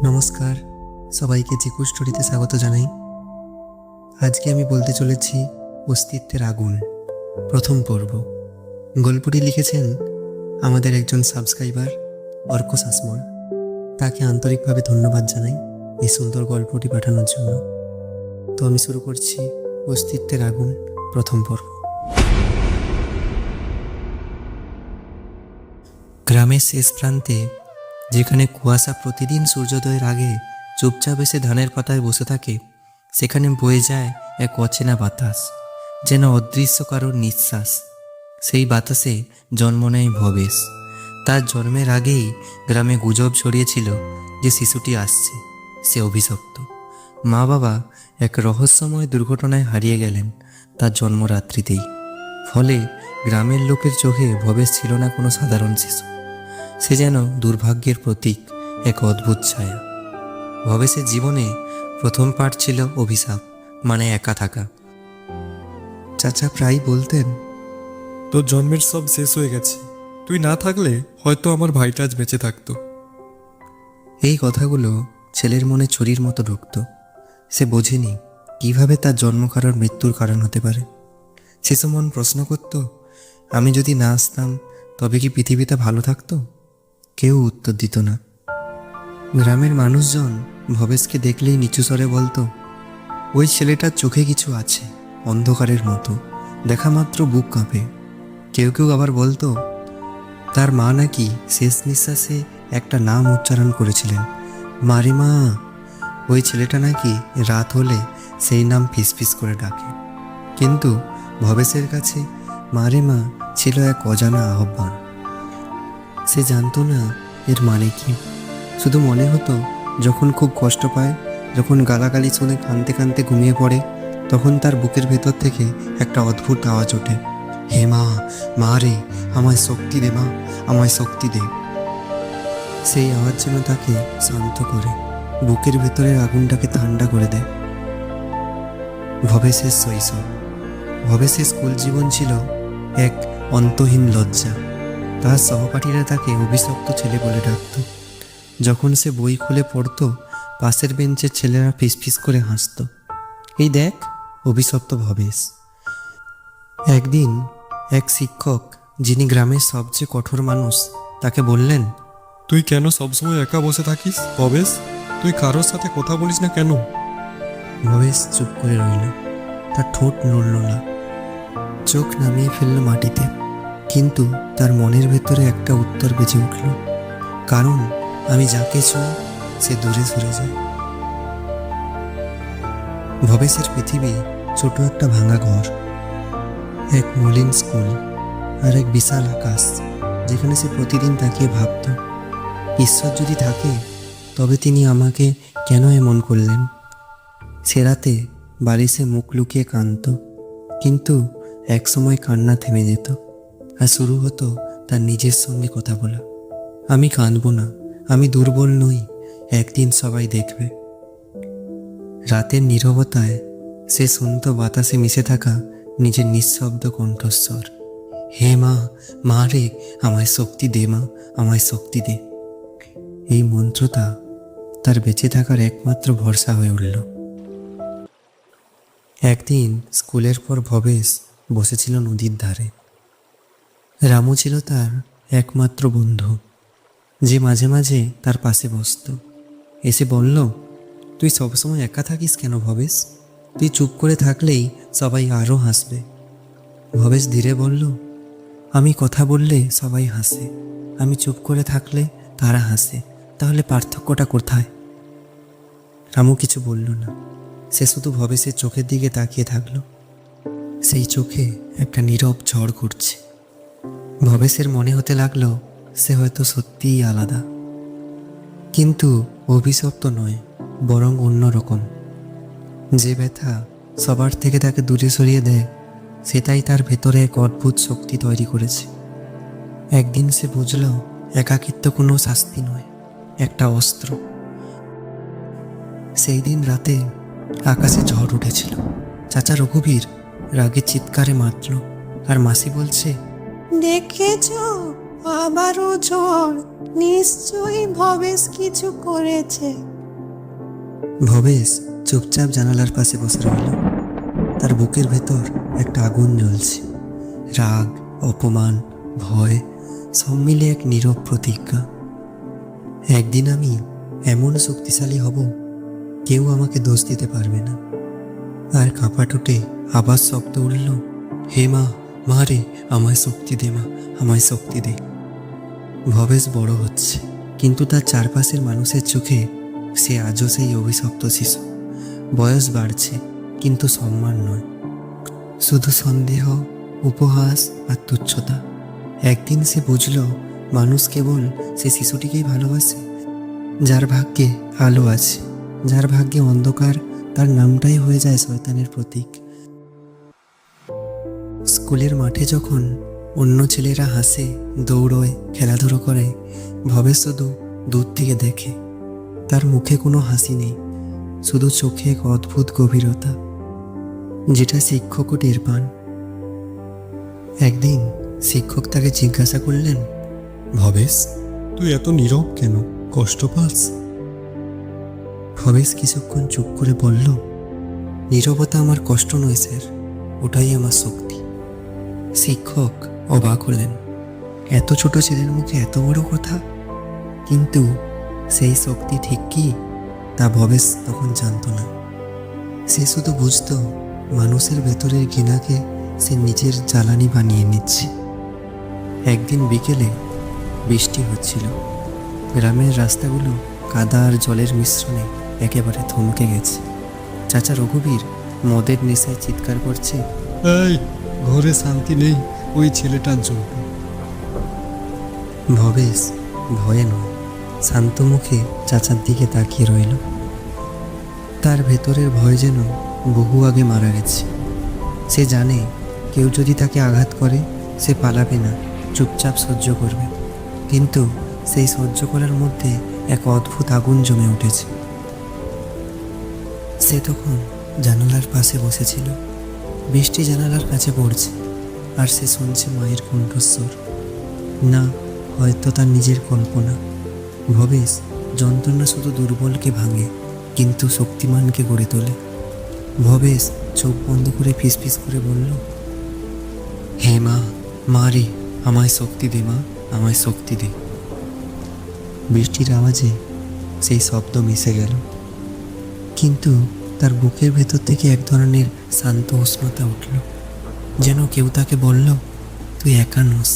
নমস্কার, সবাইকে জিকু স্টোরিতে স্বাগত জানাই। আজকে আমি বলতে চলেছি অস্তিত্বের আগুন, প্রথম পর্ব। গল্পটি লিখেছেন আমাদের একজন সাবস্ক্রাইবার অর্ক শাসমল। তাকে আন্তরিকভাবে ধন্যবাদ জানাই এই সুন্দর গল্পটি পাঠানোর জন্য। তো আমি শুরু করছি অস্তিত্বের আগুন, প্রথম পর্ব। গ্রামের শেষ প্রান্তে, যেখানে কুয়াশা প্রতিদিন সূর্যোদয়ের আগে চুপচাপ এসে ধানের পাতায় বসে থাকে, সেখানে বয়ে যায় এক অচেনা বাতাস, যেন অদৃশ্য কারোর নিঃশ্বাস। সেই বাতাসে জন্ম নেয় ভবেশ। তার জন্মের আগেই গ্রামে গুজব ছড়িয়েছিল যে শিশুটি আসছে, সে অভিশপ্ত। মা বাবা এক রহস্যময় দুর্ঘটনায় হারিয়ে গেলেন তার জন্মরাত্রিতেই। ফলে গ্রামের লোকের চোখে ভবেশ ছিল না কোনো সাধারণ শিশু, সে যেন দুর্ভাগ্যের প্রতীক, এক অদ্ভুত ছায়া। ভবেশের জীবনে প্রথম পাঠ ছিল অভিশাপ, মানে একা থাকা। চাচা প্রায় বলতেন, তোর জন্মের সব শেষ হয়ে গেছে, তুই না থাকলে হয়তো আমার ভাইটা আজ বেঁচে থাকতো। এই কথাগুলো ছেলের মনে ছুরির মতো ঢুকত। সে বোঝেনি কিভাবে তার জন্ম কারোর মৃত্যুর কারণ হতে পারে। শিশু মন প্রশ্ন করত, আমি যদি না আসতাম তবে কি পৃথিবীতে ভালো থাকতো? কেউ উত্তর দিত না। গ্রামের মানুষজন ভবেশকে দেখলেই নিচু স্বরে বলতো, ওই ছেলেটার চোখে কিছু আছে, অন্ধকারের মতো, দেখা মাত্র বুক কাঁপে। কেউ কেউ আবার বলতো, তার মা নাকি শেষ নিঃশ্বাসে একটা নাম উচ্চারণ করেছিলেন, মারিমা। ওই ছেলেটা নাকি রাত হলে সেই নাম ফিসফিস করে ডাকে। কিন্তু ভবেশের কাছে মারিমা ছিল এক অজানা আহ্বান। সে জানতো না এর মানে কি। শুধু মনে হতো যখন খুব কষ্ট পায়, যখন গালাগালি শুনে কাঁদতে কাঁদতে ঘুমিয়ে পড়ে, তখন তার বুকের ভেতর থেকে একটা অদ্ভুত আওয়াজ ওঠে, হে মা, মা রে, আমায় শক্তি দে মা, আমায় শক্তি দে। সেই আওয়াজ যেন তাকে শান্ত করে, বুকের ভেতরের আগুনটাকে ঠান্ডা করে দেয়। ভবেশের শৈশব, ভবেশের স্কুল জীবন ছিল এক অন্তহীন লজ্জা। তার সহপাঠীরা তাকে অভিশপ্ত ছেলে বলে ডাকত। যখন সে বই খুলে পড়ত, পাশের বেঞ্চের ছেলেরা ফিসফিস করে হাসত, এই দেখ অভিশপ্ত ভবেশ। একদিন এক শিক্ষক, যিনি গ্রামের সবচেয়ে কঠোর মানুষ, তাকে বললেন, তুই কেন সবসময় একা বসে থাকিস ভবেশ? তুই কারোর সাথে কথা বলিস না কেন? ভবেশ চুপ করে রইল। তার ঠোঁট নড়ল না, চোখ নামিয়ে ফেলল মাটিতে। কিন্তু তার মনের ভেতরে একটা উত্তর বেজে উঠল, কারণ আমি যাকে ছুঁই সে দূরে সরে যায়। ভবেশের পৃথিবী ছোট একটা ভাঙা ঘর, এক মলিন স্কুল, আর এক বিশাল আকাশ, যেখানে সে প্রতিদিন তাকিয়ে ভাবত, ঈশ্বর যদি থাকে তবে তিনি আমাকে কেন এমন করলেন। সে রাতে বালিশে মুখ লুকিয়ে কাঁদত, কিন্তু একসময় কান্না থেমে যেত, আর শুরু হতো তার নিজের সঙ্গে কথা বলা, আমি কাঁদব না, আমি দুর্বল নই, একদিন সবাই দেখবে। রাতের নীরবতায় সে শুনত বাতাসে মিশে থাকা নিজের নিঃশব্দ কণ্ঠস্বর, হে মা, মা রে, আমায় শক্তি দে মা, আমায় শক্তি দে। এই মন্ত্রটা তার বেঁচে থাকার একমাত্র ভরসা হয়ে উঠল। একদিন স্কুলের পর ভবেশ বসেছিল নদীর ধারে। রামু ছিল তার একমাত্র বন্ধু, যে মাঝে মাঝে তার পাশে বসত। এসে বলল, তুই সবসময় একা থাকিস কেন ভবেশ? তুই চুপ করে থাকলেই সবাই আরও হাসবে। ভবেশ ধীরে বলল, আমি কথা বললে সবাই হাসে, আমি চুপ করে থাকলে তারা হাসে, তাহলে পার্থক্যটা কোথায়? রামু কিছু বলল না, সে শুধু ভবেশের চোখের দিকে তাকিয়ে থাকলো। সেই চোখে একটা নীরব ঝড় ঘুরছে। ভবেশের মনে হতে লাগলো সে হয়তো সত্যিই আলাদা, কিন্তু অভিশপ্ত নয়, বরং অন্যরকম। যে ব্যথা সবার থেকে তাকে দূরে সরিয়ে দেয়, সেটাই তার ভেতরে এক অদ্ভুত শক্তি তৈরি করেছে। একদিন সে বুঝল, একাকিত্ব কোনো শাস্তি নয়, একটা অস্ত্র। সেই দিন রাতে আকাশে ঝড় উঠেছিল। চাচা রঘুবীর রাগে চিৎকারে মারল, আর মাসি বলছে, দেখেছ, আবারও ঝড়, নিশ্চয়ই ভবেশ কিছু করেছে। ভবেশ চুপচাপ জানালার পাশে বসে রইল। তার বুকের ভেতর একটা আগুন জ্বলছে। রাগ, অপমান, ভয় সব মিলে এক নীরব প্রতিজ্ঞা। একদিন আমি এমন শক্তিশালী হব, কেউ আমাকে দোষ দিতে পারবে না। আর কাঁপাটুটে আবার শব্দ উঠল, হে মা, মা রে, আমায় শক্তি দে মা, আমায় শক্তি দে। ভবেশ বড় হচ্ছে, কিন্তু তার চারপাশের মানুষের চোখে সে আজও সেই অভিশপ্ত শিশু। বয়স বাড়ছে, কিন্তু সম্মান নয়, শুধু সন্দেহ, উপহাস আর তুচ্ছতা। একদিন সে বুঝল, মানুষ কেবল সে শিশুটিকেই ভালোবাসে যার ভাগ্যে আলো আছে, যার ভাগ্যে অন্ধকার তার নামটাই হয়ে যায় শয়তানের প্রতীক। স্কুলের মাঠে যখন অন্য ছেলেরা হাসে, দৌড়য়, খেলাধুলো করে, ভবেশ শুধু দূর থেকে দেখে। তার মুখে কোনো হাসি নেই, শুধু চোখে এক অদ্ভুত গভীরতা, যেটা শিক্ষকও টের পান। একদিন শিক্ষক তাকে জিজ্ঞাসা করলেন, ভবেশ, তুই এত নীরব কেন? কষ্ট পাস? ভবেশ কিছুক্ষণ চুপ করে বলল, নীরবতা আমার কষ্ট নয় স্যার, ওটাই আমার শক্তি। শিক্ষক অবাক হলেন, এত ছোট ছেলের মুখে এত বড় কথা। কিন্তু সেই শক্তি ঠিক কি, তা ভবেশ তখন জানত না। সে শুধু বুঝত, মানুষের ভেতরের ঘৃণাকে সে নিজের জ্বালানি বানিয়ে নিচ্ছে। একদিন বিকেলে বৃষ্টি হচ্ছিল। গ্রামের রাস্তাগুলো কাদা আর জলের মিশ্রণে একেবারে থমকে গেছে। চাচা রঘুবীর মদের নেশায় চিৎকার করছে, এই, ঘরে শান্তি নেই ওই ছেলেটার জন্য। ভবেশ ভয়ে নয়, শান্ত মুখে চাচার দিকে তাকিয়ে রইল। তার ভেতরের ভয় যেন বহু আগে মারা গেছে। সে জানে, কেউ যদি তাকে আঘাত করে সে পালাবে না, চুপচাপ সহ্য করবে। কিন্তু সেই সহ্য করার মধ্যে এক অদ্ভুত আগুন জমে উঠেছে। সে তখন জানালার পাশে বসেছিল। বৃষ্টি জানালার কাছে পড়ছে, আর সে শুনছে মায়ের কণ্ঠস্বর। না, হয়তো তার নিজের কল্পনা। ভবেশ, যন্ত্রণা শুধু দুর্বলকে ভাঙে, কিন্তু শক্তিমানকে গড়ে তোলে। ভবেশ চোখ বন্ধ করে ফিসফিস করে বলল, হে মা, মা রে, আমায় শক্তি দে মা, আমায় শক্তি দে। বৃষ্টির আওয়াজে সেই শব্দ মিশে গেল, কিন্তু তার বুকের ভেতর থেকে এক ধরনের শান্ত উষ্ণতা উঠল, যেন কেউ তাকে বলল, তুই একা নোস।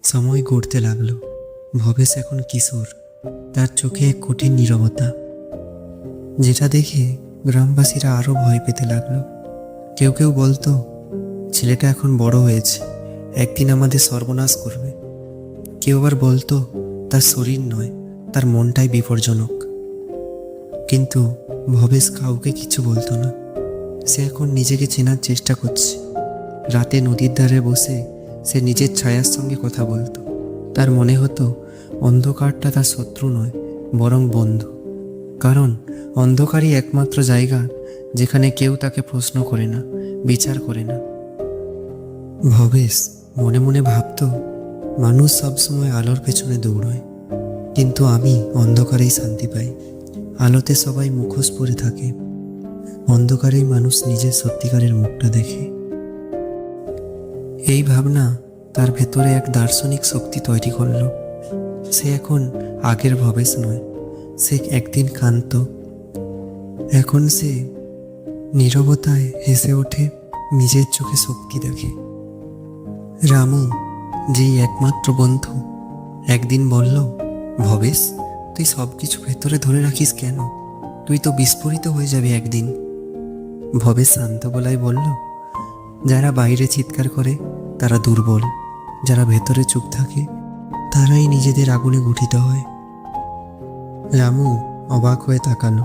সময় গড়তে লাগলো। ভবেশ এখন কিশোর, তার চোখে এক কঠিন নীরবতা, যেটা দেখে গ্রামবাসীরা আরো ভয় পেতে লাগলো। কেউ কেউ বলতো, ছেলেটা এখন বড় হয়েছে, একদিন আমাদের সর্বনাশ করবে। কেউ আবার বলতো, তার শরীর নয়, তার মনটাই বিপজ্জনক। কিন্তু ভবেশ কাউকে কিছু বলতো না। সে এখন নিজেকে চেনার চেষ্টা করছে। রাতে নদীর ধারে বসে সে নিজের ছায়ার সঙ্গে কথা বলতো। তার মনে হতো, অন্ধকারটা তার শত্রু নয়, বরং বন্ধু। কারণ অন্ধকারই একমাত্র জায়গা যেখানে কেউ তাকে প্রশ্ন করে না, বিচার করে না। ভবেশ মনে মনে ভাবতো, মানুষ সবসময় আলোর পেছনে দৌড়ায়, কিন্তু আমি অন্ধকারেই শান্তি পাই। আলোতে সবাই মুখোশ পরে থাকে, অন্ধকারেই মানুষ নিজের সত্যিকারের মুখটা দেখে। এই ভাবনা তার ভেতরে এক দার্শনিক শক্তি তৈরি করল। সে এখন আগের ভবেশ নয়, সে একদিন কান্ত। এখন সে নীরবতায় হেসে ওঠে, নিজের চোখে শক্তি দেখে। রামু, যেই একমাত্র বন্ধু, একদিন বলল, ভবেশ, তুই সব কিছু ভেতরে ধরে রাখিস কেন? তুই তো বিস্ফোরিত হয়ে যাবি একদিন। ভবেশ শান্ত গলায় বলল, যারা বাইরে চিৎকার করে তারা দুর্বল, যারা ভেতরে চুপ থাকে তারাই নিজেদের আগুনে গঠিত হয়। রামু অবাক হয়ে তাকালো।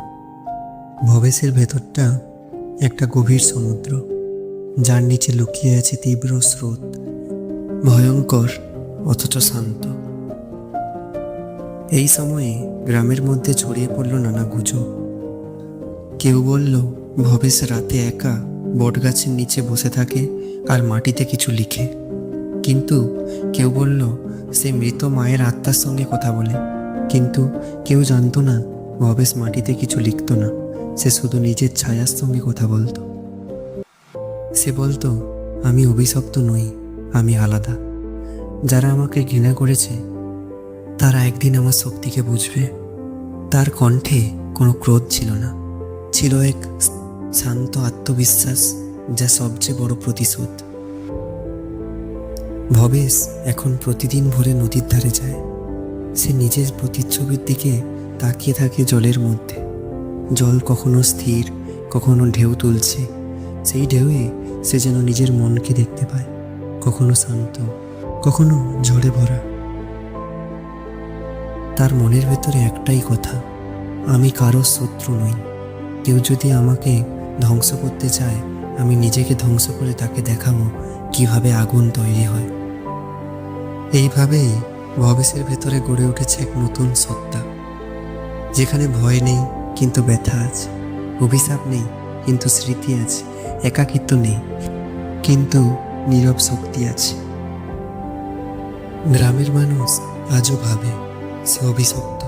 ভবেশের ভেতরটা একটা গভীর সমুদ্র, যার নিচে লুকিয়ে আছে তীব্র স্রোত, ভয়ঙ্কর অথচ শান্ত। এই সময়ে গ্রামের মধ্যে ছড়িয়ে পড়ল নানা গুজব। কেউ বলল, ভবেশ রাতে একা বটগাছের নিচে বসে থাকে আর মাটিতে কিছু লিখে। কিন্তু কেউ বলল, সে মৃত মায়ের আত্মার সঙ্গে কথা বলে। কিন্তু কেউ জানতো না, ভবেশ মাটিতে কিছু লিখত না, সে শুধু নিজের ছায়ার সঙ্গে কথা বলতো। সে বলতো, আমি অভিশপ্ত নই, আমি আলাদা। যারা আমাকে ঘৃণা করেছে তারা একদিন আমার শক্তিকে বুঝবে। তার কণ্ঠে কোনো ক্রোধ ছিল না, ছিল এক শান্ত আত্মবিশ্বাস, যা সবচেয়ে বড় প্রতিশোধ। ভবেশ এখন প্রতিদিন ভোরে নদীর ধারে যায়। সে নিজের প্রতিচ্ছবির দিকে তাকিয়ে থাকে জলের মধ্যে। জল কখনো স্থির, কখনো ঢেউ তুলছে। সেই ঢেউয়ে সে যেন নিজের মনকে দেখতে পায়, কখনো শান্ত, কখনো ঝড়ে ভরা। তার মনের ভেতরে একটাই কথা, আমি কারোর শত্রু নই। কেউ যদি আমাকে ধ্বংস করতে চায়, আমি নিজেকে ধ্বংস করে তাকে দেখাবো কিভাবে আগুন তৈরি হয়। এইভাবেই ভবেশের ভেতরে গড়ে উঠেছে এক নতুন সত্তা, যেখানে ভয় নেই কিন্তু ব্যথা আছে, অভিশাপ নেই কিন্তু স্মৃতি আছে, একাকিত্ব নেই কিন্তু নীরব শক্তি আছে। গ্রামের মানুষ আজও ভাবে সে অভিশপ্ত,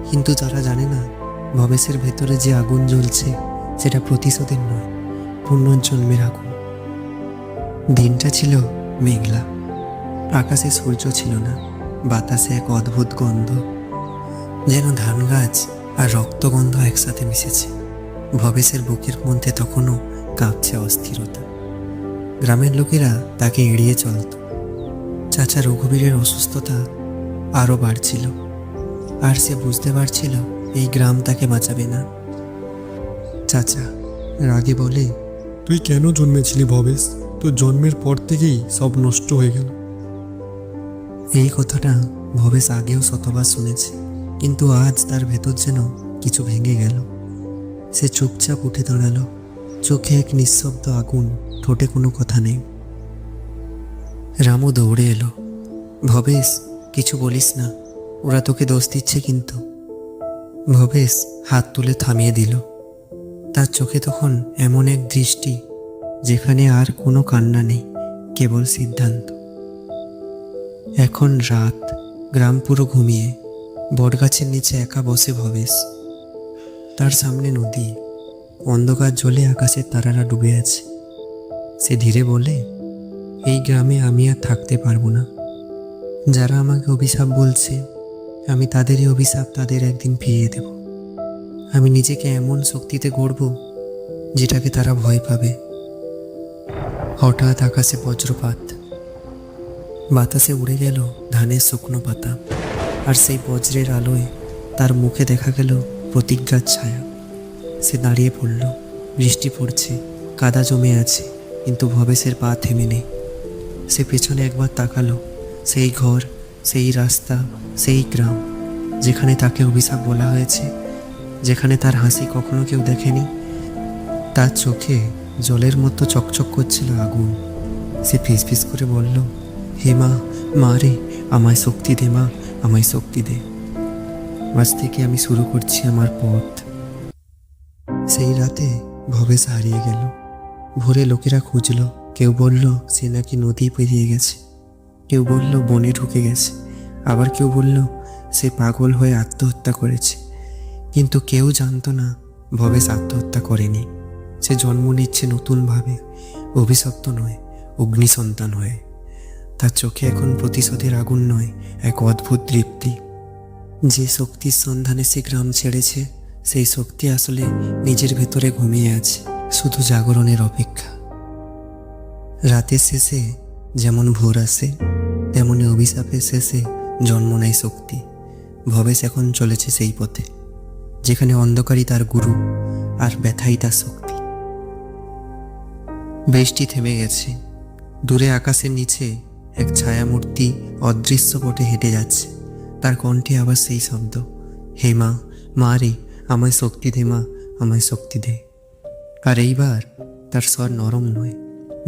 কিন্তু তারা জানে না ভবেশের ভেতরে যে আগুন জ্বলছে সেটা প্রতিশোধের নয়, পুনর্জন্মের আগুন। দিনটা ছিল মেঘলা, আকাশে সূর্য ছিল না, বাতাসে এক অদ্ভুত গন্ধ, যেন ধান গাছ আর রক্তগন্ধ একসাথে মিশেছে। ভবেশের বুকের মধ্যে তখনও কাঁপছে অস্থিরতা। গ্রামের লোকেরা তাকে এড়িয়ে চলত। চাচা রঘুবীরের অসুস্থতা আরও বাড়ছিল, আর সে বুঝতে পারছিল এই গ্রাম তাকে বাঁচাবে না। চাচা রাগে বলে, তুই কেন জন্মেছিলি ভবেশ? তোর জন্মের পর থেকেই সব নষ্ট হয়ে গেল। এই কথাটা ভবেশ আগেও শতবার শুনেছে, কিন্তু আজ তার ভেতর যেন কিছু ভেঙে গেল। সে চুপচাপ উঠে দাঁড়ালো, চোখে এক নিঃশব্দ আগুন, ঠোঁটে কোনো কথা নেই। রামু দৌড়ে এলো। ভবেশ, কিছু বলিস না, ওরা তোকে দোষ দিচ্ছে কিন্তু। ভবেশ হাত তুলে থামিয়ে দিল। তার চোখে তখন এমন এক দৃষ্টি যেখানে আর কোনো কান্না নেই, কেবল সিদ্ধান্ত। এখন রাত, গ্রাম পুরো ঘুমিয়ে। বটগাছের নিচে একা বসে ভবেশ। তার সামনে নদী, অন্ধকার জলে আকাশের তারারা ডুবে আছে। সে ধীরে বলে, এই গ্রামে আমি আর থাকতে পারবো না। যারা আমাকে অভিশাপ বলছে, আমি তাদেরই অভিশাপ তাদের একদিন ফিরিয়ে দেব। আমি নিজেকে এমন শক্তিতে গড়ব যেটাকে তারা ভয় পাবে। হঠাৎ আকাশে বজ্রপাত, বাতাসে উড়ে গেল ধানের শুকনো পাতা, আর সেই বজ্রের আলোয় তার মুখে দেখা গেল প্রতিজ্ঞার ছায়া। সে দাঁড়িয়ে পড়ল। বৃষ্টি পড়ছে, কাদা জমে আছে, কিন্তু ভবেশের পা থেমে নেই। সে পেছনে একবার তাকালো, সেই ঘর, সেই রাস্তা, সেই গ্রাম যেখানে তাকে অভিশাপ বলা হয়েছে, যেখানে তার হাসি কখনো কেউ দেখেনি। তার চোখে জলের মতো চকচক করছিল আগুন। সে ফিসফিস করে বলল, হে মা, মা রে, আমায় শক্তি দে মা, আমায় শক্তি দে। আজ থেকে আমি শুরু করছি আমার পথ। সেই রাতে ভবেশ হারিয়ে গেল। ভোরে লোকেরা খুঁজল, কেউ বলল সে নাকি নদী পেরিয়ে গেছে, কেউ বলল বনে ঢুকে গেছে, আবার কেউ বলল সে পাগল হয়ে আত্মহত্যা করেছে। কিন্তু কেউ জানতো না ভবেশ আত্মহত্যা করেনি। সে জন্ম নিচ্ছে নতুনভাবে, অভিশপ্ত নয়, অগ্নিসন্তান হয়ে। তার চোখে এখন প্রতিশোধের আগুন নয়, এক অদ্ভুত তৃপ্তি। যে শক্তির সন্ধানে সে গ্রাম ছেড়েছে, সেই শক্তি আসলে নিজের ভেতরে ঘুমিয়ে আছে, শুধু জাগরণের অপেক্ষা। রাতের শেষে যেমন ভোর আসে, তেমনি অভিশাপের শেষে জন্ম নেয় শক্তি। ভবেশ এখন চলেছে সেই পথে, যেখানে অন্ধকারই তার গুরু আর ব্যথাই তার শক্তি। বৃষ্টি থেমে গেছে। দূরে আকাশের নিচে এক ছায়ামূর্তি অদৃশ্য পটে হেঁটে যাচ্ছে। তার কণ্ঠে আবার সেই শব্দ, হে মা, মা রে, আমায় শক্তি দে মা, আমায় শক্তি দে। আর এইবার তার স্বর নরম নয়,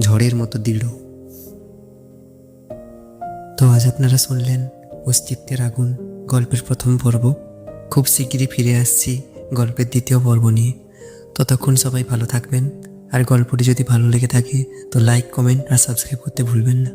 ঝড়ের মতো দৃঢ়। তো আজ আপনারা শুনলেন অস্তিত্বের আগুন গল্পের প্রথম পর্ব। খুব শিগগিরই ফিরে আসছি গল্পের দ্বিতীয় পর্ব নিয়ে। ততক্ষণ সবাই ভালো থাকবেন, আর গল্পটি যদি ভালো লেগে থাকে তো লাইক, কমেন্ট আর সাবস্ক্রাইব করতে ভুলবেন না।